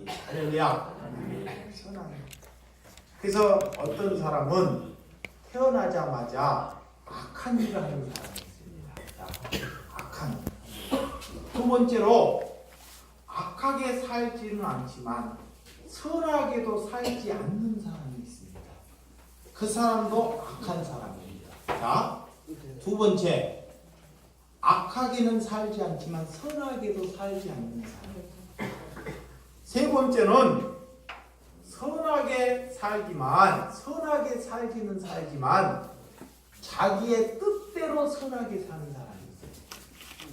사람입니다. 할렐루야. 선한. 그래서 어떤 사람은 태어나자마자 악한 일을 하는 사람이 있습니다. 자, 악한. 두 번째로 악하게 살지는 않지만 선하게도 살지 않는 사람이 있습니다. 그 사람도 악한 사람입니다. 자, 두 번째. 악하게는 살지 않지만 선하게도 살지 않는 사람. 세 번째는 선하게 살지는 살지만 자기의 뜻대로 선하게 사는 사람이 있어요.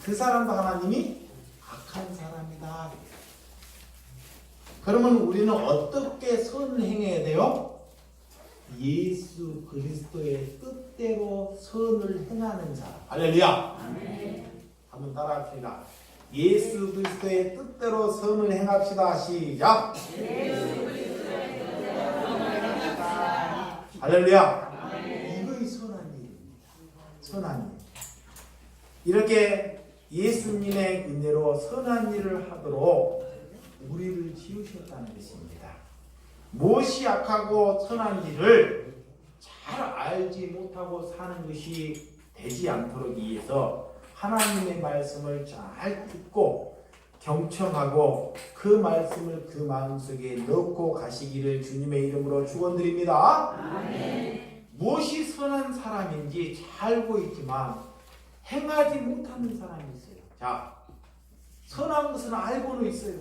그 사람도 하나님이 악한 사람이다. 그러면 우리는 어떻게 선을 행해야 돼요? 예수 그리스도의 뜻대로 선을 행하는 사람. 할렐루야. 아멘. 한번 따라합시다. 예수 그리스도의 뜻대로 선을 행합시다. 시작. 예수 그리스도의 뜻대로 선을 행합시다. 할렐루야. 아멘. 이거이 선한 일입니다. 선한 일. 이렇게 예수님의 은혜로 선한 일을 하도록 우리를 지으셨다는 것입니다. 무엇이 악하고 선한 일을 잘 알지 못하고 사는 것이 되지 않도록 위해서 하나님의 말씀을 잘 듣고 경청하고 그 말씀을 그 마음속에 넣고 가시기를 주님의 이름으로 축원드립니다. 아멘. 무엇이 선한 사람인지 잘 알고 있지만 행하지 못하는 사람이 있어요. 자, 선한 것은 알고는 있어요.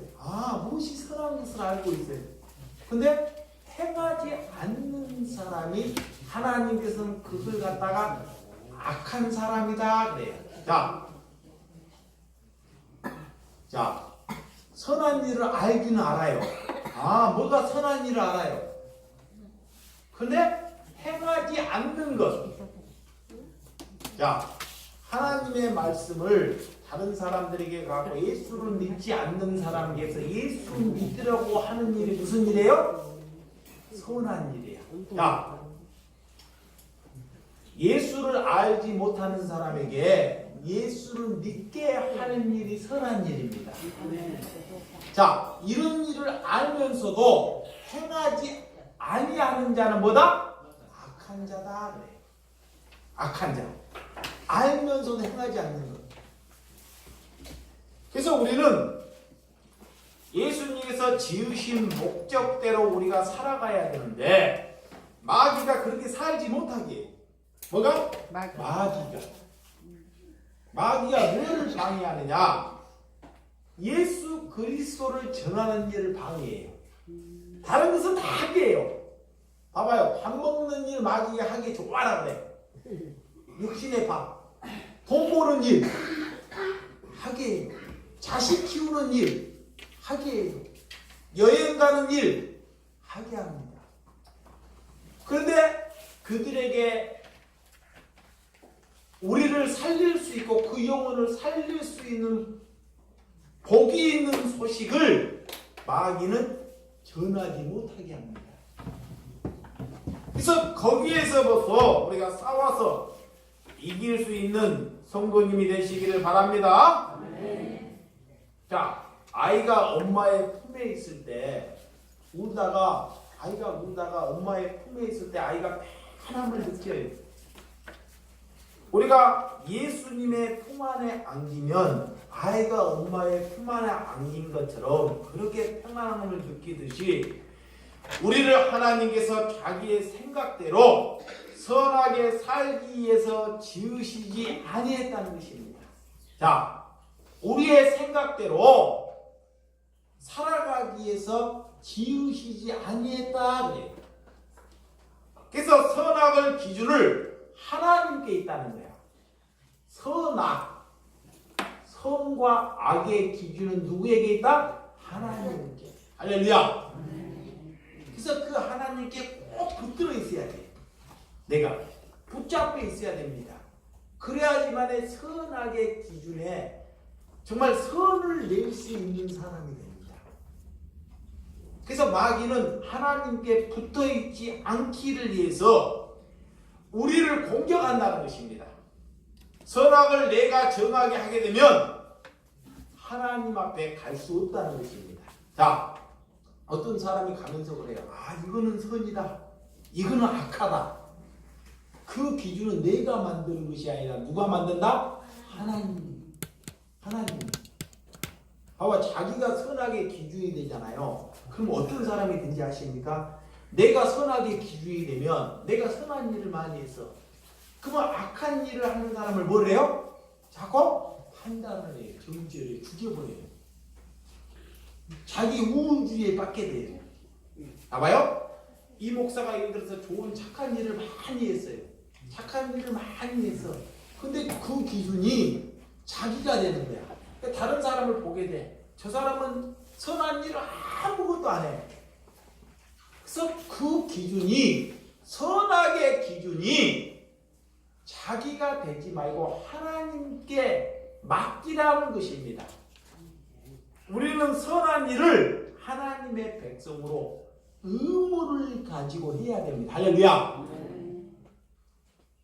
무엇이 선한 것을 알고 있어요. 근데 행하지 않는 사람이 하나님께서는 그걸 갖다가 악한 사람이다 그래요. 자, 선한 일을 알기는 알아요. 뭐가 선한 일을 알아요. 근데 행하지 않는 것. 자, 하나님의 말씀을 다른 사람들에게 가고 예수를 믿지 않는 사람에게서 예수 믿으려고 하는 일이 무슨 일이에요? 선한 일이에요. 자, 예수를 알지 못하는 사람에게 예수를 믿게 하는 일이 선한 일입니다. 자, 이런 일을 알면서도 행하지 아니하는 자는 뭐다? 악한 자다 그래. 악한 자. 알면서도 행하지 않는 것. 그래서 우리는 예수님께서 지으신 목적대로 우리가 살아가야 되는데 마귀가 그렇게 살지 못하게. 뭐가? 마귀가 뭐를 방해하느냐? 예수 그리스도를 전하는 일을 방해해요. 다른 것은 다 하게 해요. 봐봐요. 밥 먹는 일 마귀가 하기 좋아라 그래. 육신의 밥. 돈 버는 일 하게 해요. 자식 키우는 일 하게 해요. 여행 가는 일 하게 합니다. 그런데 그들에게 우리를 살릴 수 있고 그 영혼을 살릴 수 있는 복이 있는 소식을 마귀는 전하지 못하게 합니다. 그래서 거기에서부터 우리가 싸워서 이길 수 있는 성도님이 되시기를 바랍니다. 자, 아이가 엄마의 품에 있을 때 아이가 울다가 엄마의 품에 있을 때 아이가 편함을 느껴요. 우리가 예수님의 품 안에 안기면 아이가 엄마의 품 안에 안긴 것처럼 그렇게 평안함을 느끼듯이 우리를 하나님께서 자기의 생각대로 선하게 살기 위해서 지으시지 아니했다는 것입니다. 자, 우리의 생각대로 살아가기 위해서 지으시지 아니했다 그래요. 그래서 선악을 기준을 하나님께 있다는 거야. 선과 악의 기준은 누구에게 있다? 하나님께. 할렐루야. 그래서 그 하나님께 꼭 붙들어 있어야 돼. 내가 붙잡혀 있어야 됩니다. 그래야지만의 선악의 기준에 정말 선을 낼 수 있는 사람이 됩니다. 그래서 마귀는 하나님께 붙어 있지 않기를 위해서 우리를 공격한다는 것입니다. 선악을 내가 정하게 하게 되면 하나님 앞에 갈 수 없다는 것입니다. 자, 어떤 사람이 가면서 그래요. 이거는 선이다. 이거는 악하다. 그 기준은 내가 만드는 것이 아니라 누가 만든다? 하나님. 하나님. 봐봐, 자기가 선악의 기준이 되잖아요. 그럼 어떤 사람이 된지 아십니까? 내가 선악의 기준이 되면 내가 선한 일을 많이 했어. 그러면 악한 일을 하는 사람을 뭐래요? 자꾸 판단을 해요. 정죄를 해요. 죽여버려요. 자기 우주에 빠게 돼요. 봐봐요. 이 목사가 예를 들어서 좋은 착한 일을 많이 했어요. 착한 일을 많이 했어. 근데 그 기준이 자기가 되는 거야. 그러니까 다른 사람을 보게 돼. 저 사람은 선한 일을 아무것도 안 해. 그래서 그 기준이, 선악의 기준이 자기가 되지 말고 하나님께 맡기라는 것입니다. 우리는 선한 일을 하나님의 백성으로 의무를 가지고 해야 됩니다. 할렐루야.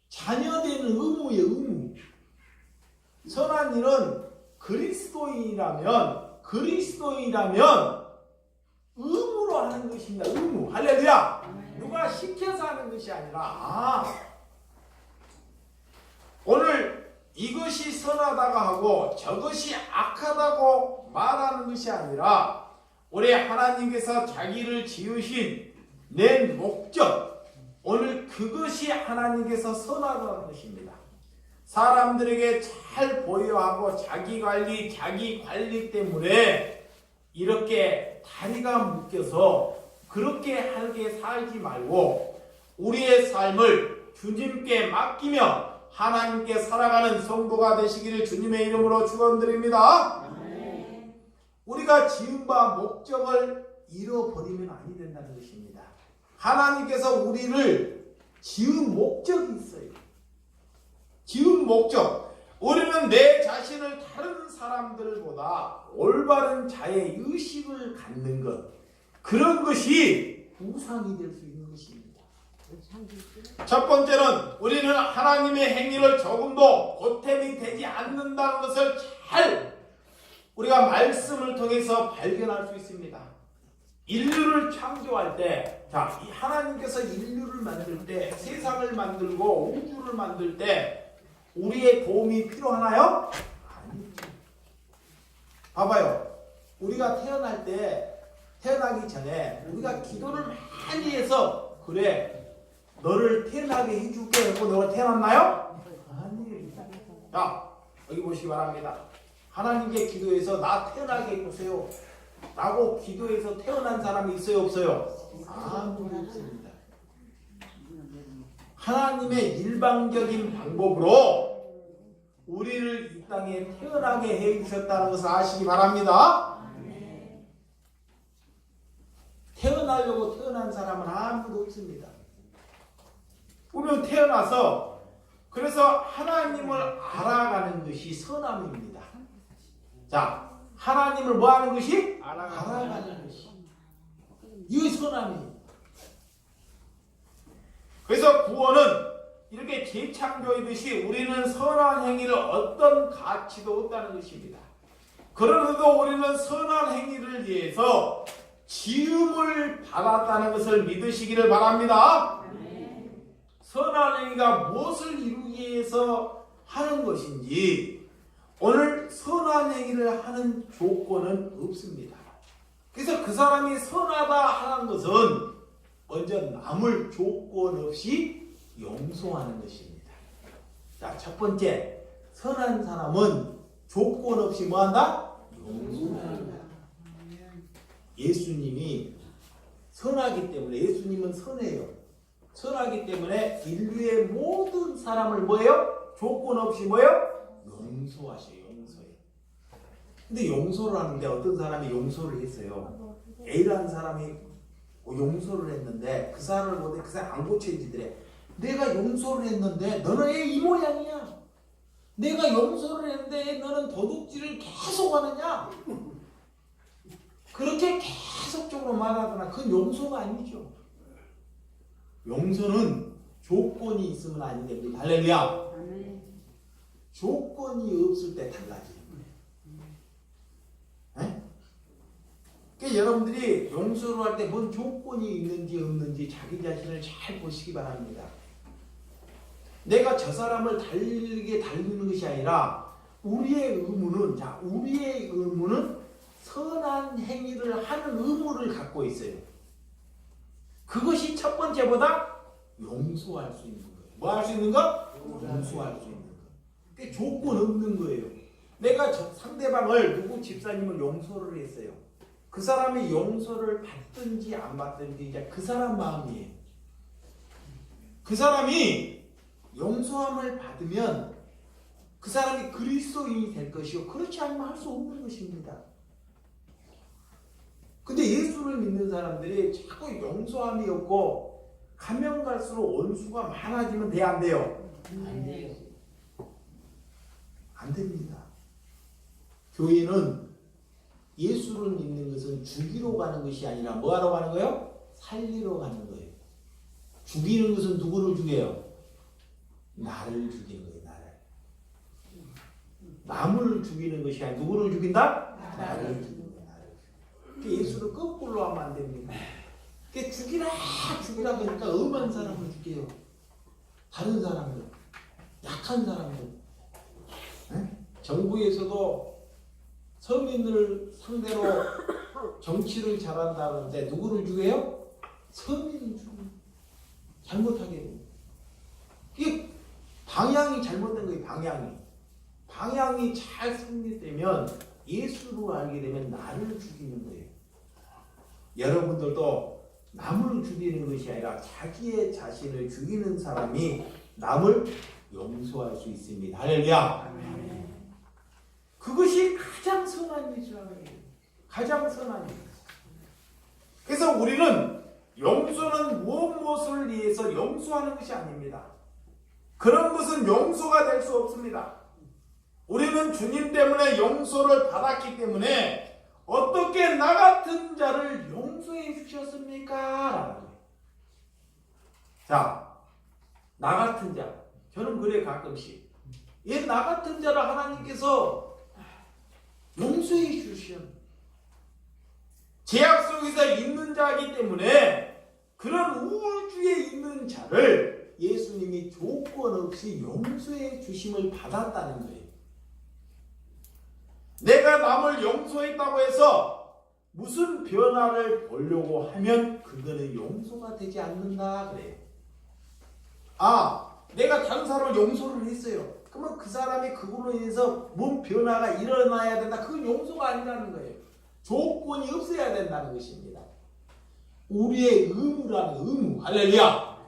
자녀되는 의무예요. 의무. 선한 일은 그리스도인이라면 의무로 하는 것입니다. 의무. 할렐루야. 누가 시켜서 하는 것이 아니라 오늘 이것이 선하다고 하고 저것이 악하다고 말하는 것이 아니라 우리 하나님께서 자기를 지으신 내 목적, 오늘 그것이 하나님께서 선하다는 것입니다. 사람들에게 잘 보여야 하고 자기 관리 때문에 이렇게 다리가 묶여서 그렇게 하게 살지 말고 우리의 삶을 주님께 맡기며 하나님께 살아가는 성도가 되시기를 주님의 이름으로 축원드립니다. 우리가 지은 바 목적을 잃어버리면 아니 된다는 것입니다. 하나님께서 우리를 지은 목적이 있어요. 지은 목적. 우리는 내 자신을 다른 사람들보다 올바른 자의 의식을 갖는 것, 그런 것이 우상이 될 수 있는 것입니다. 첫 번째는 우리는 하나님의 행위를 조금도 보탬이 되지 않는다는 것을 잘 우리가 말씀을 통해서 발견할 수 있습니다. 인류를 창조할 때, 하나님께서 인류를 만들 때, 세상을 만들고 우주를 만들 때 우리의 도움이 필요하나요? 아니죠. 봐봐요. 우리가 태어나기 전에 우리가 기도를 많이 해서 그래, 너를 태어나게 해줄게 하고 너가 태어났나요? 아닙니다. 자, 여기 보시기 바랍니다. 하나님께 기도해서 나 태어나게 해주세요 라고 기도해서 태어난 사람이 있어요, 없어요? 아무도 없습니다. 하나님의 일방적인 방법으로 우리를 이 땅에 태어나게 해주셨다는 것을 아시기 바랍니다. 태어나려고 태어난 사람은 아무도 없습니다. 우리는 태어나서 그래서 하나님을 알아가는 것이 선함입니다. 자, 하나님을 뭐 하는 것이? 알아가는 것이. 이게 선함이에요. 그래서 구원은 이렇게 재창조이듯이 우리는 선한 행위를 어떤 가치도 없다는 것입니다. 그러면서도 우리는 선한 행위를 위해서 지음을 받았다는 것을 믿으시기를 바랍니다. 선한 행위가 무엇을 이루기 위해서 하는 것인지 오늘 선한 행위를 하는 조건은 없습니다. 그래서 그 사람이 선하다 하는 것은 먼저 남을 조건 없이 용서하는 것입니다. 자, 첫 번째, 선한 사람은 조건 없이 뭐한다? 용서한다. 예수님이 선하기 때문에, 예수님은 선해요. 선하기 때문에 인류의 모든 사람을 뭐예요? 조건 없이 뭐예요? 용서하셔요. 용서해요. 근데 용서를 하는데 어떤 사람이 용서를 했어요. A라는 사람이 용서를 했는데 그 사람을 보더니 그 사람 안 고쳐지더래. 내가 용서를 했는데 너는 애 이 모양이야. 내가 용서를 했는데 너는 도둑질을 계속 하느냐? 그렇게 계속적으로 말하거나 그건 용서가 아니죠. 용서는 조건이 있으면 아니 됩니다. 할렐루야. 조건이 없을 때 달라져요. 그러니까 여러분들이 용서를 할 때 뭔 조건이 있는지 없는지 자기 자신을 잘 보시기 바랍니다. 내가 저 사람을 달리게 달리는 것이 아니라 우리의 의무는 선한 행위를 하는 의무를 갖고 있어요. 그것이 첫 번째보다 용서할 수 있는 거예요. 뭐 할 수 있는 거? 용서할 수 있는 거. 그게 조건 없는 거예요. 내가 상대방을 누구 집사님을 용서를 했어요. 그 사람이 용서를 받든지 안 받든지 이제 그 사람 마음이에요. 그 사람이 용서함을 받으면 그 사람이 그리스도인이 될 것이요. 그렇지 않으면 할 수 없는 것입니다. 근데 예수를 믿는 사람들이 자꾸 용서함이 없고 가면 갈수록 원수가 많아지면 돼, 안 돼요? 안 돼요. 안 됩니다. 교회는 예수를 믿는 것은 죽이러 가는 것이 아니라 뭐 하러 가는 거예요? 살리러 가는 거예요. 죽이는 것은 누구를 죽여요? 나를 죽이는 거예요. 남을 죽이는 것이 아니라 누구를 죽인다? 나를 죽이는 거예요. 예수를 거꾸로 하면 안 됩니다. 죽이라 그러니까 엄한 사람을 죽여요. 다른 사람들, 약한 사람들. 정부에서도 서민을 상대로 정치를 잘한다는데 누구를 죽여요? 서민을 죽여요. 잘못하게 됩니다. 이게 방향이 잘못된 거예요. 방향이 잘 성립되면 예수로 알게 되면 나를 죽이는 거예요. 여러분들도 남을 죽이는 것이 아니라 자기의 자신을 죽이는 사람이 남을 용서할 수 있습니다. 할렐루야. 그것이 가장 선한 일이라는 거예요. 가장 선한 일. 그래서 우리는 용서는 무엇을 위해서 용서하는 것이 아닙니다. 그런 것은 용서가 될 수 없습니다. 우리는 주님 때문에 용서를 받았기 때문에 어떻게 나 같은 자를 용서해 주셨습니까? 자, 나 같은 자. 저는 그래 가끔씩. 나 같은 자를 하나님께서 용서해 주시오. 죄악 속에서 있는 자이기 때문에 그런 우울주에 있는 자를 예수님이 조건 없이 용서해 주심을 받았다는 거예요. 내가 남을 용서했다고 해서 무슨 변화를 보려고 하면 그거는 용서가 되지 않는다 그래요. 내가 다른 사람을 용서를 했어요. 그러면 그 사람이 그걸로 인해서 뭔 변화가 일어나야 된다. 그건 용서가 아니라는 거예요. 조건이 없어야 된다는 것입니다. 우리의 의무라는 의무. 할렐루야.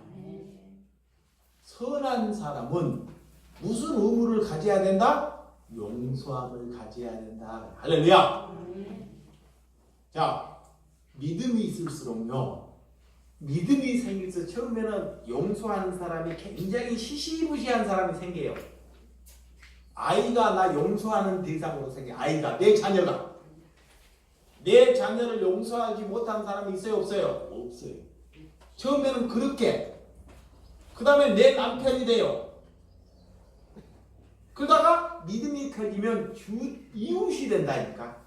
선한 사람은 무슨 의무를 가져야 된다? 용서함을 가져야 된다. 할렐루야. 자, 믿음이 있을수록요. 믿음이 생겨서 처음에는 용서하는 사람이 굉장히 시시무시한 사람이 생겨요. 아이가 나 용서하는 대상으로 생겨요. 아이가, 내 자녀가. 내 자녀를 용서하지 못한 사람이 있어요? 없어요? 없어요. 처음에는 그렇게. 그 다음에 내 남편이 돼요. 그러다가 믿음이 커지면 이웃이 된다니까.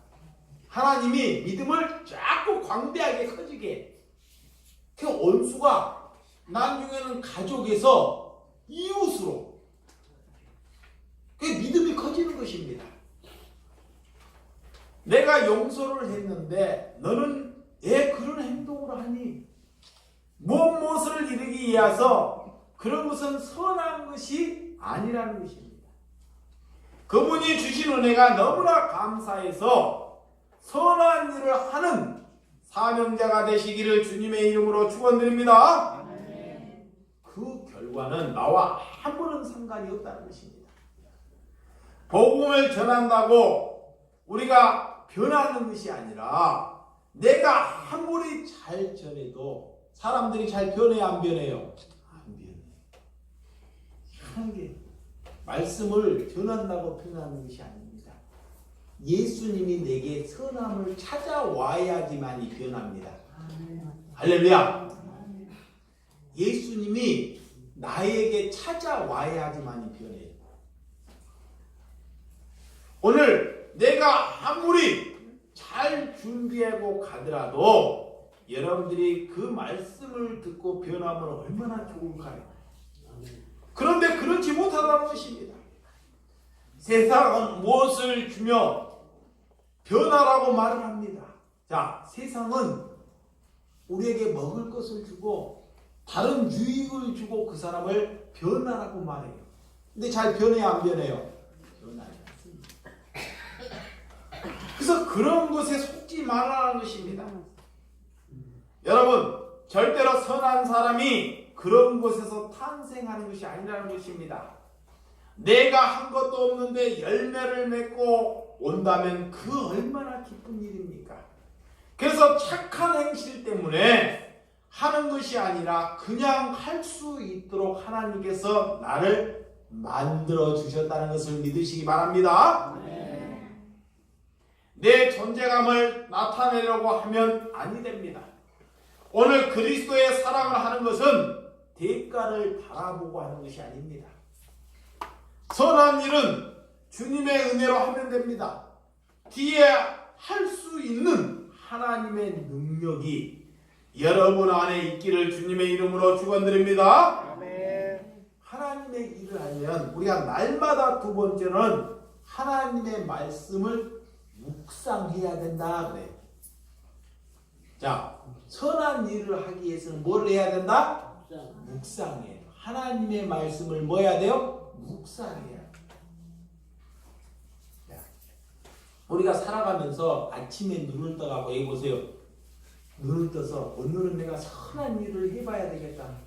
하나님이 믿음을 자꾸 광대하게 커지게. 그 원수가 나중에는 가족에서 이웃으로. 그 믿음이 커지는 것입니다. 내가 용서를 했는데 너는 왜 그런 행동을 하니? 무엇을 이루기 위해서 그런 것은 선한 것이 아니라는 것입니다. 그분이 주신 은혜가 너무나 감사해서 선한 일을 하는 사명자가 되시기를 주님의 이름으로 축원드립니다. 그 결과는 나와 아무런 상관이 없다는 것입니다. 복음을 전한다고 우리가 변하는 것이 아니라 내가 아무리 잘 전해도 사람들이 잘 변해요, 안 변해요? 안 변해요. 이상하게 말씀을 전한다고 변하는 것이 아닙니다. 예수님이 내게 선함을 찾아와야지만이 변합니다. 할렐루야. 예수님이 나에게 찾아와야지만이 변해요. 오늘 내가 아무리 잘 준비하고 가더라도 여러분들이 그 말씀을 듣고 변하면 얼마나 좋을까요? 그런데 그렇지 못하다는 것입니다. 세상은 무엇을 주며 변화라고 말을 합니다. 자, 세상은 우리에게 먹을 것을 주고 다른 유익을 주고 그 사람을 변화라고 말해요. 근데 잘 변해요, 안 변해요? 변하지 않습니다. 그래서 그런 것에 속지 말라는 것입니다. 여러분, 절대로 선한 사람이 그런 곳에서 탄생하는 것이 아니라는 것입니다. 내가 한 것도 없는데 열매를 맺고 온다면 그 얼마나 기쁜 일입니까? 그래서 착한 행실 때문에 하는 것이 아니라 그냥 할 수 있도록 하나님께서 나를 만들어 주셨다는 것을 믿으시기 바랍니다. 내 존재감을 나타내려고 하면 아니 됩니다. 오늘 그리스도의 사랑을 하는 것은 대가를 바라보고 하는 것이 아닙니다. 선한 일은 주님의 은혜로 하면 됩니다. 뒤에 할 수 있는 하나님의 능력이 여러분 안에 있기를 주님의 이름으로 축원드립니다. 하나님의 일을 하면 우리가 날마다 두 번째는 하나님의 말씀을 묵상해야 된다 그래요. 자, 선한 일을 하기 위해서는 뭘 해야 된다? 묵상해요. 하나님의 말씀을 뭐 해야 돼요? 묵상해야 돼요. 우리가 살아가면서 아침에 눈을 떠가고 여기 보세요. 눈을 떠서 오늘은 내가 선한 일을 해봐야 되겠다.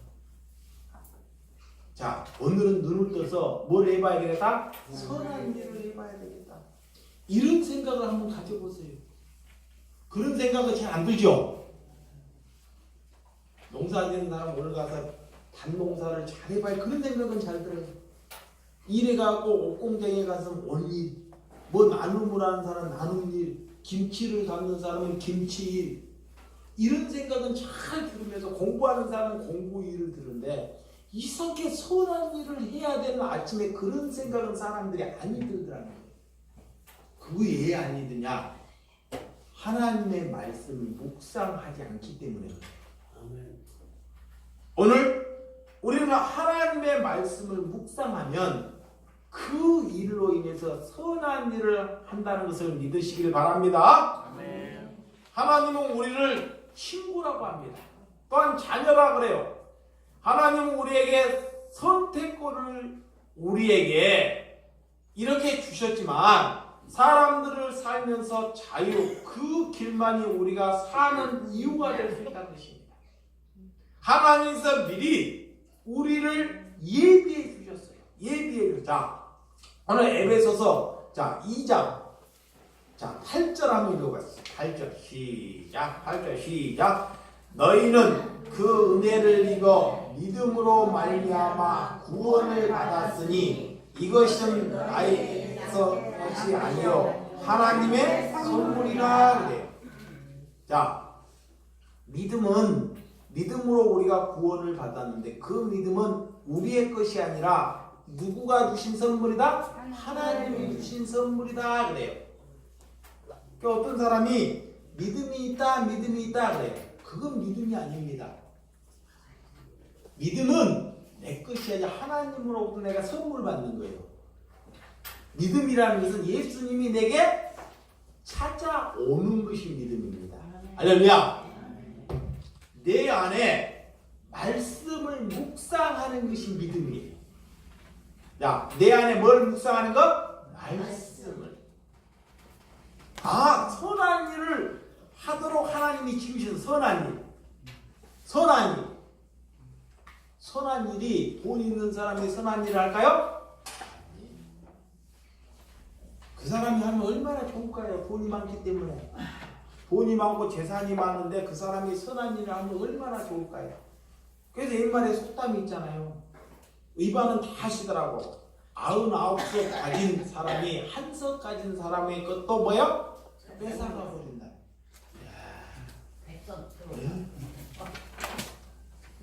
자, 오늘은 눈을 떠서 뭘 해봐야 되겠다? 선한 일을 해봐야 되겠다. 이런 생각을 한번 가져보세요. 그런 생각은 잘 안 들죠? 농사짓는 사람 오늘 가서 단농사를 잘 해봐야 그런 생각은 잘 들어요. 일해 가고 옷공장에 가서 올 일, 뭐 나눔을 하는 사람은 나눔 일, 김치를 담는 사람은 김치 일, 이런 생각은 잘 들으면서 공부하는 사람은 공부 일을 들은데 이상하게 선한 일을 해야 되는 아침에 그런 생각은 사람들이 안 들더라는 거예요. 그거 왜 안 드냐? 하나님의 말씀을 묵상하지 않기 때문에 그래요. 오늘 우리는 하나님의 말씀을 묵상하면 그 일로 인해서 선한 일을 한다는 것을 믿으시길 바랍니다. 하나님은 우리를 친구라고 합니다. 또한 자녀라 그래요. 하나님은 우리에게 선택권을 우리에게 이렇게 주셨지만 사람들을 살면서 자유, 그 길만이 우리가 사는 이유가 될 수 있다는 것입니다. 하나님께서 미리 우리를 예비해 주셨어요. 예비해 주셨어요. 자, 오늘 에베소서 2장 8절 한번 읽어봤어요. 8절 시작. 8절 시작. 너희는 그 은혜를 입어 믿음으로 말미암아 구원을 받았으니 이것은 나에게서 것이 아니요 하나님의 선물이라 그래요. 자, 믿음으로 우리가 구원을 받았는데 그 믿음은 우리의 것이 아니라 누구가 주신 선물이다? 하나님이 주신 선물이다 그래요. 그러니까 어떤 사람이 믿음이 있다 그래요. 그건 믿음이 아닙니다. 믿음은 내 것이 아니라 하나님으로부터 내가 선물 받는 거예요. 믿음이라는 것은 예수님이 내게 찾아오는 것이 믿음입니다. 할렐루야. 내 안에 말씀을 묵상하는 것이 믿음이에요. 자, 내 안에 뭘 묵상하는 것? 말씀을. 선한 일을 하도록 하나님이 지으신 선한 일. 선한 일이 돈 있는 사람이 선한 일을 할까요? 그 사람이 하면 얼마나 좋을까요? 돈이 많기 때문에. 돈이 많고 재산이 많은데 그 사람이 선한 일을 하면 얼마나 좋을까요? 그래서 옛말에 속담이 있잖아요. 의반은 다 하시더라고. 99석 가진 사람이 한 석 가진 사람의 것도 뭐야? 뺏어가 버린다.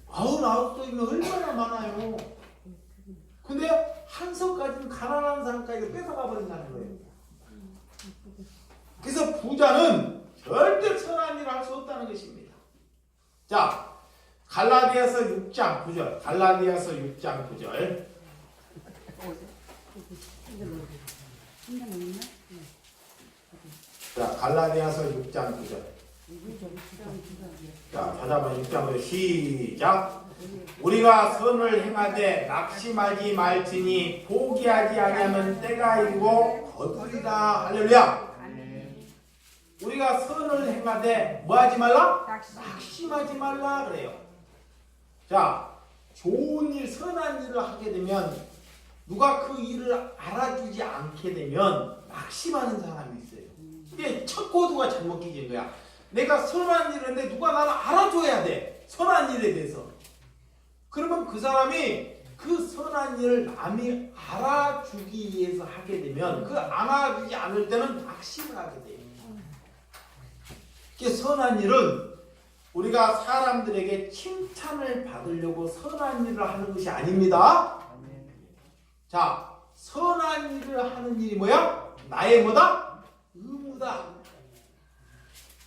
99석이면 얼마나 많아요. 근데 한 석 가진 가난한 사람까지 뺏어가 버린다는 거예요. 그래서 부자 인간은 절대 선한 일을 할 수 없다는 것입니다. 자, 갈라디아서 6장 9절. 갈라디아서 6장 9절. 자, 갈라디아서 6장 9절. 자, 찾아봐. 6장 9절. 시작. 우리가 선을 행하되 낙심하지 말지니 포기하지 아니하면 때가 이르고 거두리라. 할렐루야. 우리가 선을 행하되 뭐하지 말라? 낙심하지 말라 그래요. 자, 좋은 일, 선한 일을 하게 되면 누가 그 일을 알아주지 않게 되면 낙심하는 사람이 있어요. 이게 첫 코드가 잘못 끼진 거야. 내가 선한 일을 했는데 누가 나를 알아줘야 돼. 선한 일에 대해서. 그러면 그 사람이 그 선한 일을 남이 알아주기 위해서 하게 되면 그 알아주지 않을 때는 낙심을 하게 돼요. 선한 일은 우리가 사람들에게 칭찬을 받으려고 선한 일을 하는 것이 아닙니다. 자, 선한 일을 하는 일이 뭐야? 나의 뭐다? 의무다.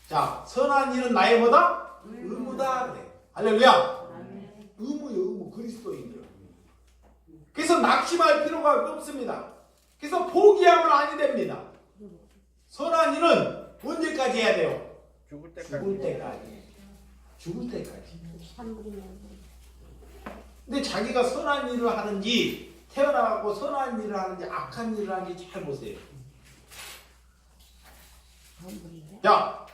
자, 선한 일은 나의 뭐다? 의무다. 그래. 할렐루야. 의무요, 의무. 그리스도인들. 그래서 낙심할 필요가 없습니다. 그래서 포기하면 아니 됩니다. 선한 일은 언제까지 해야 돼요? 죽을 때까지. 죽을 때까지. 근데 자기가 선한 일을 하는지 태어나고 선한 일을 하는지 악한 일을 하는지 잘 보세요. 자,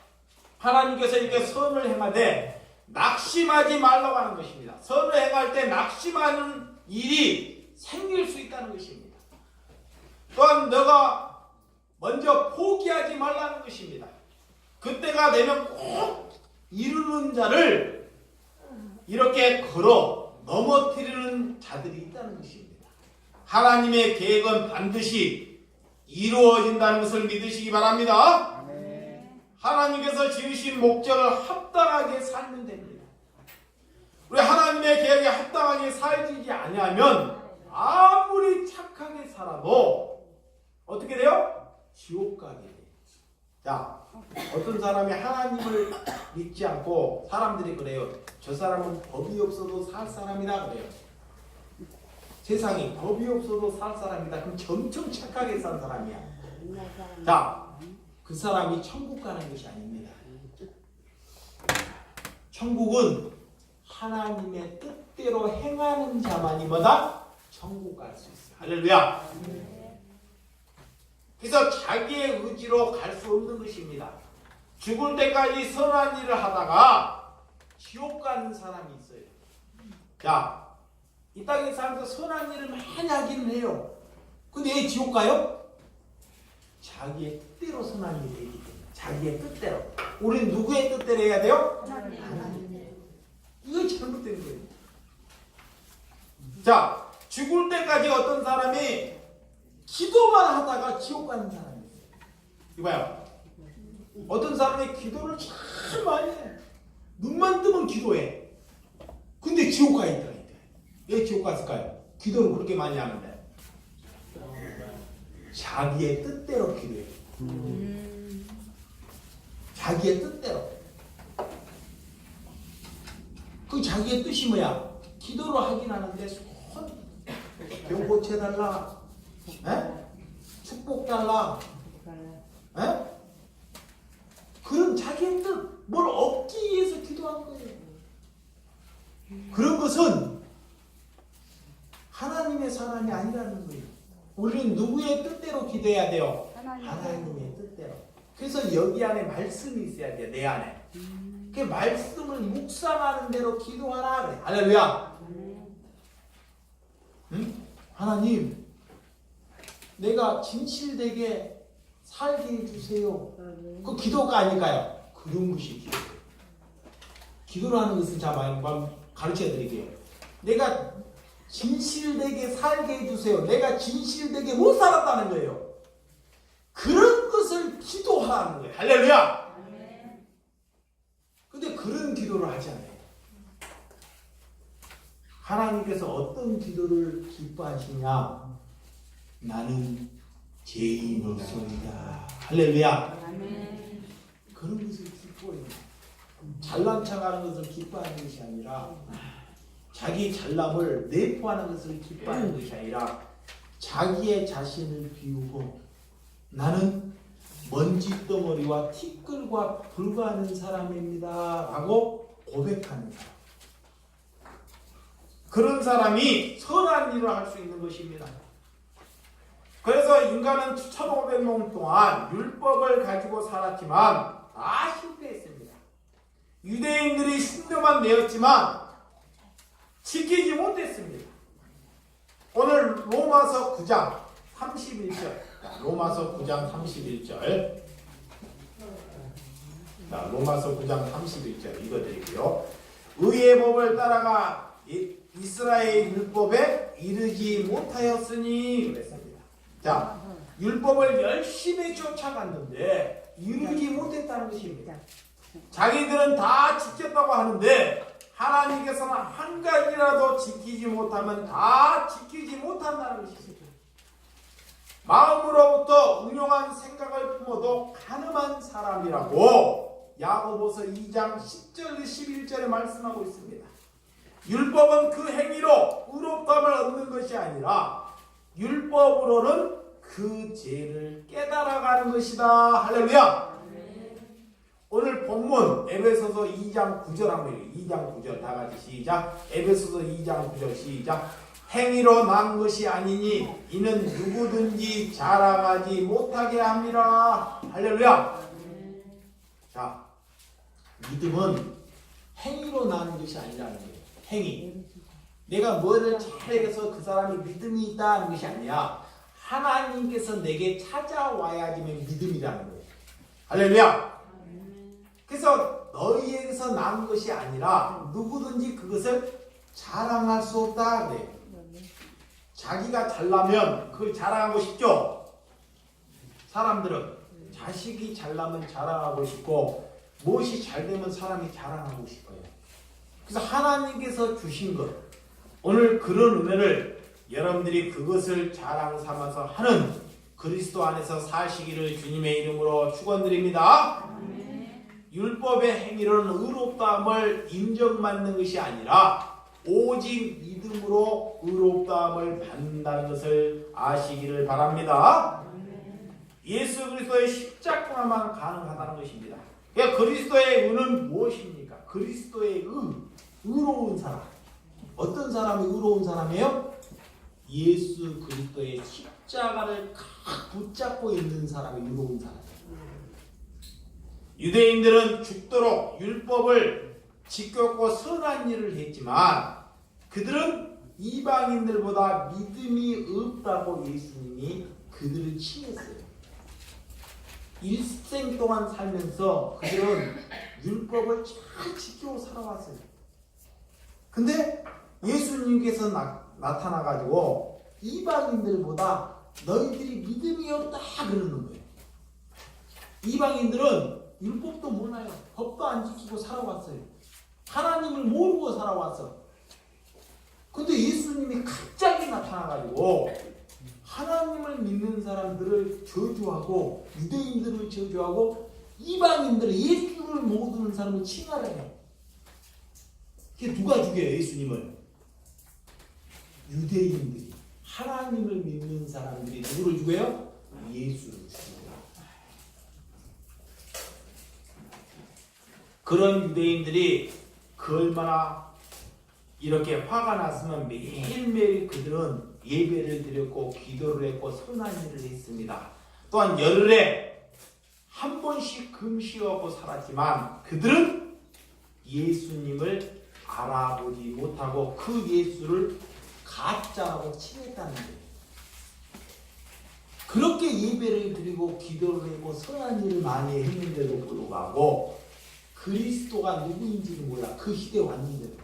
하나님께서 이렇게 선을 행하되 낙심하지 말라고 하는 것입니다. 선을 행할 때 낙심하는 일이 생길 수 있다는 것입니다. 또한 너가 먼저 포기하지 말라는 것입니다. 그때가 되면 꼭 이루는 자를 이렇게 걸어 넘어뜨리는 자들이 있다는 것입니다. 하나님의 계획은 반드시 이루어진다는 것을 믿으시기 바랍니다. 하나님께서 지으신 목적을 합당하게 살면 됩니다. 우리 하나님의 계획에 합당하게 살지 아니하면 아무리 착하게 살아도 어떻게 돼요? 지옥 가게 돼요. 자, 어떤 사람이 하나님을 믿지 않고 사람들이 그래요. 저 사람은 법이 없어도 살 사람이다 그래요. 세상에 법이 없어도 살 사람이다. 그럼 엄청 착하게 산 사람이야. 자, 그 사람이 천국 가는 것이 아닙니다. 천국은 하나님의 뜻대로 행하는 자만이 뭐다? 천국 갈 수 있어요. 할렐루야. 그래서 자기의 의지로 갈 수 없는 것입니다. 죽을 때까지 선한 일을 하다가 지옥 가는 사람이 있어요. 자, 이 땅에 살면서 선한 일을 많이 하기는 해요. 근데 왜 지옥 가요? 자기의 뜻대로 선한 일이 되기 때문에. 자기의 뜻대로. 우리는 누구의 뜻대로 해야 돼요? 하나님. 이거 잘못된 거예요. 자, 죽을 때까지 어떤 사람이 기도만 하다가 지옥 가는 사람이 있어요. 이봐요. 어떤 사람이 기도를 참 많이 해. 눈만 뜨면 기도해. 근데 지옥 가 있더라. 왜 지옥 갔을까요? 기도를 그렇게 많이 하는데. 자기의 뜻대로 기도해. 자기의 뜻대로. 그 자기의 뜻이 뭐야? 기도를 하긴 하는데 병 고쳐달라. 에? 축복 달라. 에? 그런 자기의 뜻, 뭘 얻기 위해서 기도한 거예요. 그런 것은 하나님의 사람이 아니라는 거예요. 우리는 누구의 뜻대로 기도해야 돼요? 하나님의 뜻대로. 그래서 여기 안에 말씀이 있어야 돼요. 내 안에. 그 말씀을 묵상하는 대로 기도하라 그래. 할렐루야. 응? 하나님, 내가 진실되게 살게 해주세요. 그 기도가 아닐까요? 그런 것이 기도. 기도를 하는 것은 자, 가르쳐 드릴게요. 내가 진실되게 살게 해주세요. 내가 진실되게 못 살았다는 거예요. 그런 것을 기도하라는 거예요. 할렐루야. 근데 그런 기도를 하지 않아요. 하나님께서 어떤 기도를 기뻐하시냐? 나는 죄인 없소이다. 할렐루야. 잘난 척하는 것을 기뻐하는 것이 아니라 자기 잘남을 내포하는 것을 기뻐하는 것이 아니라 자기의 자신을 비우고 나는 먼지덩어리와 티끌과 불과하는 사람입니다 라고 고백하는 사람, 그런 사람이 선한 일을 할 수 있는 것입니다. 그래서 인간은 1500년 동안 율법을 가지고 살았지만 다 실패했습니다. 유대인들이 신도만 내었지만 지키지 못했습니다. 오늘 로마서 9장 31절, 로마서 9장 31절, 자, 로마서 9장 31절 읽어드리고요. 의의 법을 따라가 이스라엘 율법에 이르지 못하였으니 그랬습니다. 자, 율법을 열심히 쫓아갔는데 이루지 못했다는 것입니다. 자기들은 다 지켰다고 하는데 하나님께서는 한 가지라도 지키지 못하면 다 지키지 못한다는 것입니다. 마음으로부터 응용한 생각을 품어도 가늠한 사람이라고 야고보서 2장 10절 11절에 말씀하고 있습니다. 율법은 그 행위로 의롭다함을 얻는 것이 아니라 율법으로는 그 죄를 깨달아가는 것이다. 할렐루야. 오늘 본문 에베소서 2장 9절 한번 읽어요. 2장 9절 다 같이 시작. 에베소서 2장 9절 시작. 행위로 난 것이 아니니 이는 누구든지 자랑하지 못하게 함이라. 할렐루야. 자, 믿음은 행위로 나는 것이 아니라는 거예요. 행위. 내가 뭐를 잘해서 그 사람이 믿음이 있다는 것이 아니야. 하나님께서 내게 찾아와야지만 믿음이라는 거예요. 할렐루야. 그래서 너희에게서 난 것이 아니라 누구든지 그것을 자랑할 수 없다 그래요. 자기가 잘나면 그걸 자랑하고 싶죠. 사람들은 자식이 잘나면 자랑하고 싶고 무엇이 잘되면 사람이 자랑하고 싶어요. 그래서 하나님께서 주신 것, 오늘 그런 은혜를 여러분들이 그것을 자랑 삼아서 하는 그리스도 안에서 사시기를 주님의 이름으로 축원드립니다. 율법의 행위로는 의롭다함을 인정받는 것이 아니라 오직 믿음으로 의롭다함을 받는다는 것을 아시기를 바랍니다. 예수 그리스도의 십자가만 가능하다는 것입니다. 그러니까 그리스도의 의는 무엇입니까? 그리스도의 의로운 사람. 어떤 사람이 의로운 사람이에요? 예수 그리스도의 십자가를 붙잡고 있는 사람이 의로운 사람이에요. 유대인들은 죽도록 율법을 지켰고 선한 일을 했지만 그들은 이방인들보다 믿음이 없다고 예수님이 그들을 칭했어요. 일생 동안 살면서 그들은 율법을 잘 지키고 살아왔어요. 근데 예수님께서 나타나가지고 이방인들보다 너희들이 믿음이 없다 그러는 거예요. 이방인들은 율법도 몰라요. 법도 안 지키고 살아왔어요. 하나님을 모르고 살아왔어. 근데 예수님이 갑자기 나타나가지고 하나님을 믿는 사람들을 저주하고 유대인들을 저주하고 이방인들을 예수를 모르는 사람을 칭하래요. 그게 누가 죽여요? 예수님을? 유대인들이. 하나님을 믿는 사람들이 누구를 죽여요? 예수를 죽여요. 그런 유대인들이 그 얼마나 이렇게 화가 났으면 매일매일 그들은 예배를 드렸고 기도를 했고 선한 일을 했습니다. 또한 열흘에 한 번씩 금식하고 살았지만 그들은 예수님을 알아보지 못하고 그 예수를 가짜라고 칭했다는 거예요. 그렇게 예배를 드리고 기도를 했고 선한 일을 많이 했는데도 불구하고 그리스도가 누구인지를 몰라. 그 시대에 왔는데도.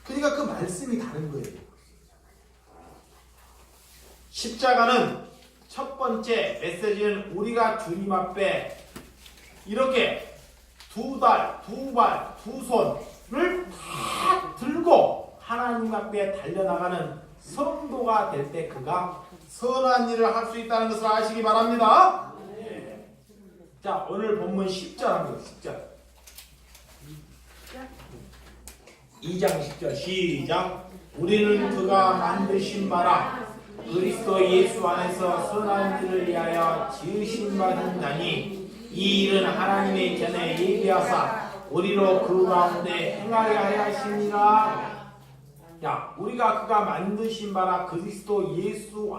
그러니까 그 말씀이 다른 거예요. 십자가는 첫 번째 메시지는 우리가 주님 앞에 이렇게 두 발, 두 손을 다 들고 하나님 앞에 달려나가는 성도가 될 때 그가 선한 일을 할 수 있다는 것을 아시기 바랍니다. 자, 오늘 본문 10절 합니다. 10절. 2장 10절 시작. 우리는 그가 만드신 바라 그리스도 예수 안에서 선한 일을 위하여 지으신 바 있나니 이 일은 하나님의 전에 예비하사 우리로 그 가운데 행하게 하려 하심이라. 자, 우리가 그가 만드신 바라 그리스도 예수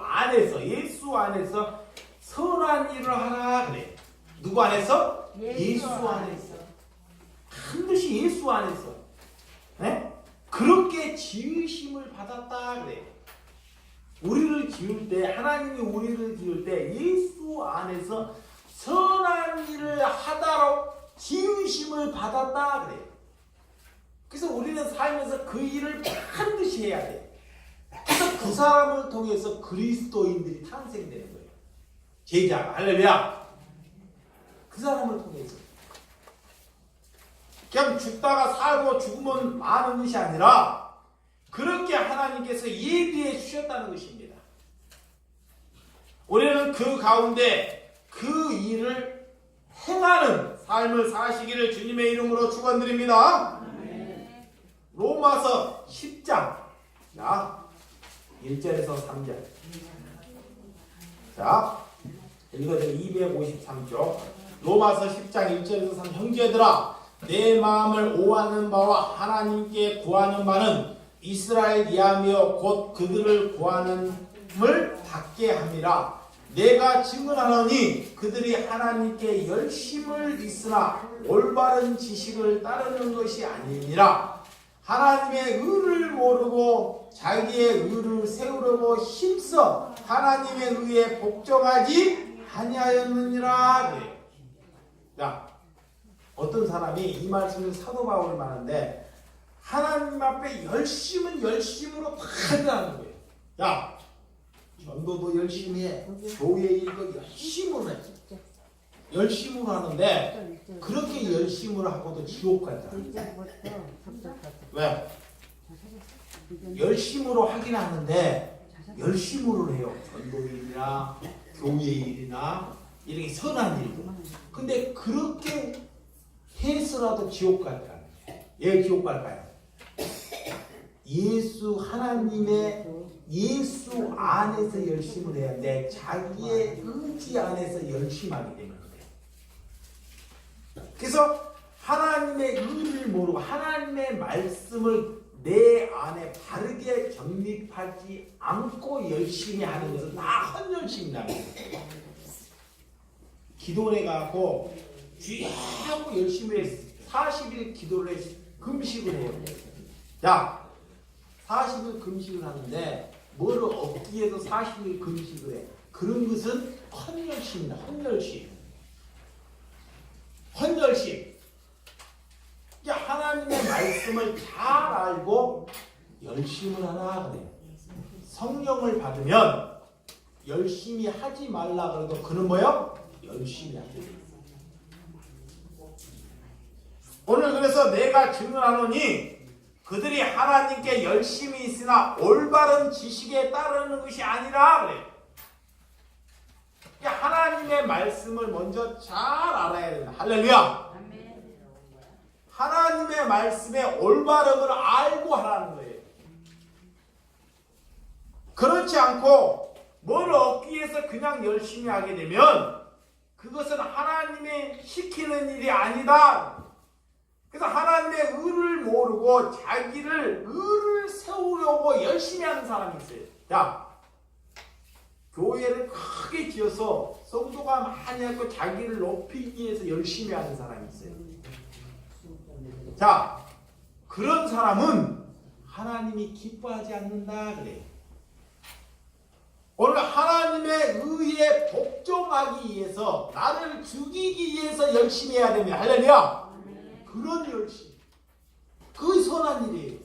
안에서 선한 일을 하라 그래. 누구 안에서? 예수 안에서. 반드시 예수 안에서. 네? 그렇게 지으심을 받았다 그래. 우리를 지을 때, 하나님이 우리를 지을 때 예수 안에서 선한 일을 하다로 지으심을 받았다 그래. 그래서 우리는 살면서 그 일을 반드시 해야 돼. 그래서 그 사람을 통해서 그리스도인들이 탄생되는 거예요. 제자, 할렐루야. 그 사람을 통해서. 그냥 죽다가 살고 죽으면 마는 것이 아니라 그렇게 하나님께서 예비해 주셨다는 것입니다. 우리는 그 가운데 그 일을 행하는 삶을 사시기를 주님의 이름으로 축원드립니다. 로마서 10장 자 1절에서 3절 자 읽어드려 253쪽 로마서 10장 1절에서 3 형제들아 내 마음을 오하는 바와 하나님께 구하는 바는 이스라엘이하며 곧 그들을 구하는을 받게 함이라. 내가 증언하노니 그들이 하나님께 열심을 있으나 올바른 지식을 따르는 것이 아니니라. 하나님의 의를 모르고 자기의 의를 세우려고 힘써 하나님의 의에 복종하지 아니하였느니라. 자, 어떤 사람이 이 말씀을 사도 바울 말하는데 하나님 앞에 열심으로 다 하는 거예요. 야, 전도도 열심히 해. 교회 일도 열심으로 해. 열심으로 하는데 그렇게 열심으로 하고도 지옥 간다. 왜? 열심으로 하긴 하는데 열심으로 해요. 전도 일이나 교회 일이나 이렇게 선한 일도. 근데 그렇게 해서라도 지옥 갈까? 왜 지옥 갈까요? 하나님의 예수 안에서 열심을 해야 돼. 자기의 의지 안에서 열심하게 되는 거예요. 그래서 하나님의 의를 모르고 하나님의 말씀을 내 안에 바르게 정립하지 않고 열심히 하는 것은 다 헛열심이라는 거예요. 기도를 해갖고 주야하고 열심히 해 40일 기도를 해 금식을 해요. 자, 40일 금식을 하는데 뭐를 얻기 위해서 40일 금식을 해? 그런 것은 헌혈심이다. 헌혈심. 하나님의 말씀을 잘 알고 열심을 하라 그래. 성령을 받으면 열심히 하지 말라 그래도 그는 뭐요? 열심히 하게 돼. 오늘 그래서 내가 증언하노니 그들이 하나님께 열심히 있으나 올바른 지식에 따르는 것이 아니라 그래. 하나님의 말씀을 먼저 잘 알아야 된다. 할렐루야. 하나님의 말씀의 올바름을 알고 하라는 거예요. 그렇지 않고 뭘 얻기 위해서 그냥 열심히 하게 되면 그것은 하나님의 시키는 일이 아니다. 그래서 하나님의 의를 모르고 자기를 의를 세우려고 열심히 하는 사람이 있어요. 자, 교회를 크게 지어서 성도가 많이 하고 자기를 높이기 위해서 열심히 하는 사람이 있어요. 자, 그런 사람은 하나님이 기뻐하지 않는다 그래. 오늘 하나님의 의에 복종하기 위해서 나를 죽이기 위해서 열심히 해야 됩니다. 할렐루야. 그런 열심. 그게 선한 일이에요.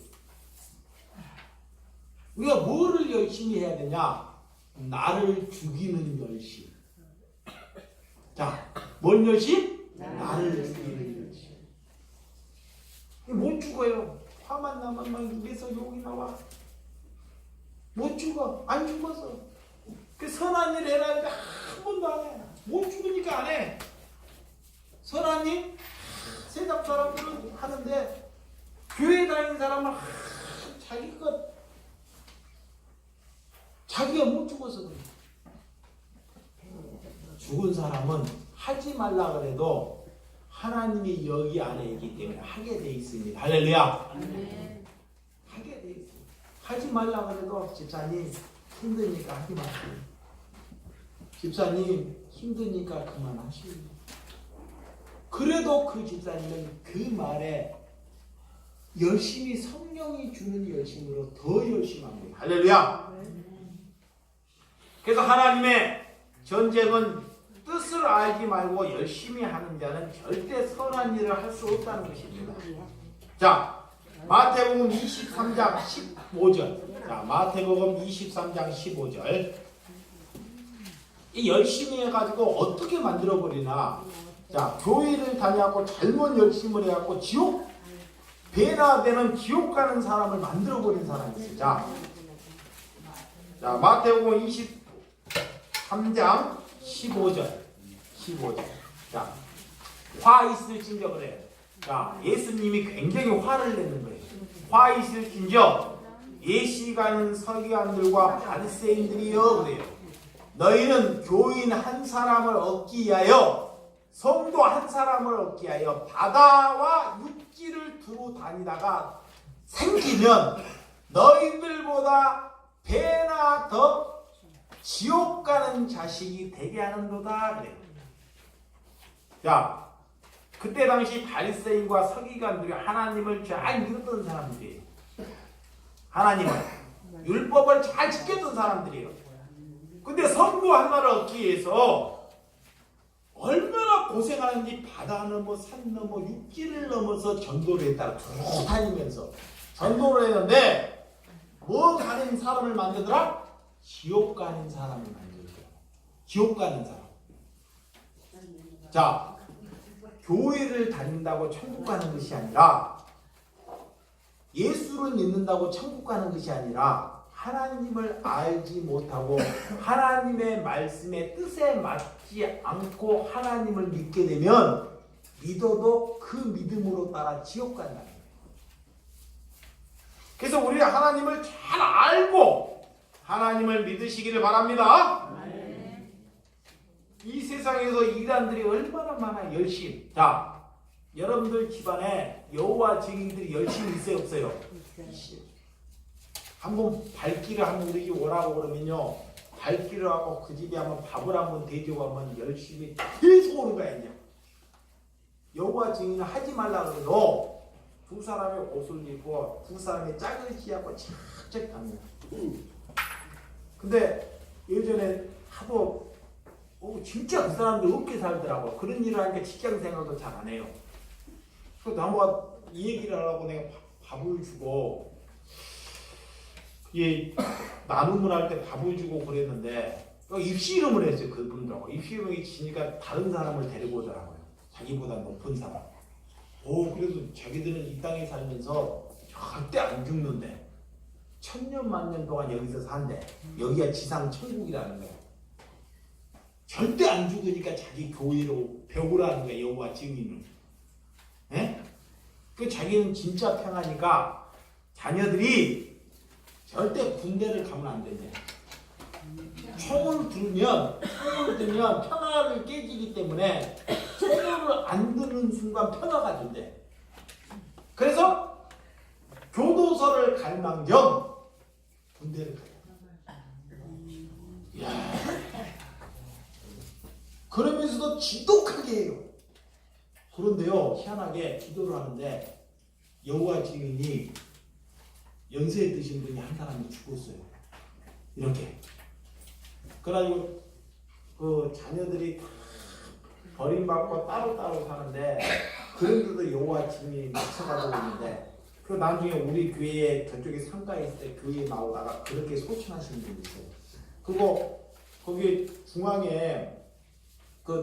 우리가 뭐를 열심히 해야 되냐? 나를 죽이는 열심. 자, 뭔 열심? 나를 죽이는 열심. 못 죽어요. 화만 나만 막 입에서 욕이 나와. 못 죽어. 안 죽어서. 그 선한 일 해라는데 한 번도 안 해. 못 죽으니까 안 해. 선한 일 세상 사람들은 하는데 교회 다니는 사람은 자기가 못 죽어서 그래. 죽은 사람은 하지 말라 그래도 하나님이 여기 안에 있기 때문에 하게 돼 있습니다. 할렐루야. 하게 돼 있어요. 하지 말라 그래도 집사님 힘드니까 하지 마세요. 집사님 힘드니까 그만하시오. 그래도 그 집사님은 그 말에 열심히 성령이 주는 열심으로 더 열심히 합니다. 할렐루야. 그래서 하나님의 전쟁은 뜻을 알지 말고 열심히 하는 자는 절대 선한 일을 할 수 없다는 것입니다. 자, 마태복음 23장 15절. 자, 마태복음 23장 15절. 이 열심히 해가지고 어떻게 만들어버리나. 자, 교회를 다녀갖고 잘못 열심을 해갖고 배나 되는 지옥 가는 사람을 만들어버린 사람이 있어요. 자, 마태복음 23장 15절. 자, 화 있을진저 그래요. 자, 예수님이 굉장히 화를 내는 거예요. 화 있을진저 예시가는 서기관들과 바리새인들이여 그래요. 너희는 교인 한 사람을 얻기 위하여 성도 한 사람을 얻기 위하여 바다와 육지를 두루 다니다가 생기면 너희들보다 배나 더 지옥 가는 자식이 되게 하는도다 그래요. 자, 그때 당시 바리새인과 서기관들이 하나님을 잘 믿었던 사람들이에요. 하나님을 율법을 잘 지켰던 사람들이에요. 근데 성도 하나를 얻기 위해서 얼마나 고생하는지 바다 넘어 산 넘어 육지를 넘어서 전도를 했다가 쭉 다니면서 전도를 했는데 뭐 가는 사람을 만들더라? 지옥 가는 사람을 만들더라. 지옥 가는 사람. 자, 교회를 다닌다고 천국 가는 것이 아니라 예수를 믿는다고 천국 가는 것이 아니라 하나님을 알지 못하고 하나님의 말씀의 뜻에 맞지 않고 하나님을 믿게 되면 믿어도 그 믿음으로 따라 지옥 간다는 거예요. 그래서 우리가 하나님을 잘 알고 하나님을 믿으시기를 바랍니다. 이 세상에서 이단들이 얼마나 많아 열심. 자, 여러분들 집안에 여호와 증인들이 열심히 있어요 없어요? 한번 발길을 한번 우리 집 오라고 그러면요 발길을 하고 그 집에 한번 밥을 한번 대주고 하면 열심히 계속 오는 거야. 이제 여호와 증인은 하지 말라 그래도 두 사람의 옷을 입고 두 사람의 짝을 지하고 착착 갑니다. 근데 예전에 하도 진짜 그 사람들 어떻게 살더라고. 그런 일을 하니까 직장 생활도 잘 안 해요. 그래서 나무가 이 얘기를 하라고 내가 밥을 주고 나눔을 할 때 밥을 주고 그랬는데 입시 이름을 했어요. 그분들하고 입시 이름이 지니까 다른 사람을 데리고 오더라고요. 자기보다 높은 사람. 그래도 자기들은 이 땅에 살면서 절대 안 죽는데 천년 만년 동안 여기서 산대. 여기가 지상 천국이라는 거야. 절대 안 죽으니까 자기 교회로 배우라는 거야. 여호와 증인은. 그 자기는 진짜 평하니까 자녀들이 절대 군대를 가면 안 된대. 총을 들면 평화를 깨지기 때문에 총을 안 드는 순간 평화가 된대. 그래서 교도소를 갈망정 군대를 가요. 그러면서도 지독하게 해요. 그런데요, 희한하게 기도를 하는데 여호와 증인이 연세 드신 분이 한 사람이 죽었어요. 이렇게. 그래가지고 그 자녀들이 다 버림받고 따로따로 사는데 그런데도 여호와 증인이 맞춰가지고 있는데 그 나중에 우리 교회에 저쪽에 상가에 있을 때 교회에 나오다가 그렇게 소천하시는 분이 있어요. 그거 거기 중앙에 그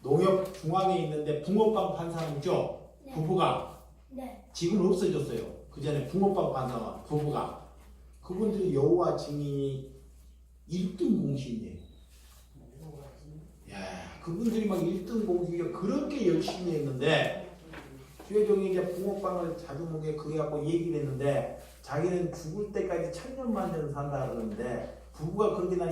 농협 중앙에 있는데 붕어빵 판 사람 있죠? 네. 부부가. 네. 지금 없어졌어요. 그 전에 붕어빵 판 사람 부부가. 그분들이 여호와 증인이 1등 공신이에요. 야, 그분들이 막 1등 공직에 그렇게 열심히 했는데 최종이 이제 붕어빵을 자주 먹게 그게 갖고 얘기를 했는데 자기는 죽을 때까지 천년만년 산다 그러는데 부부가 그렇게 난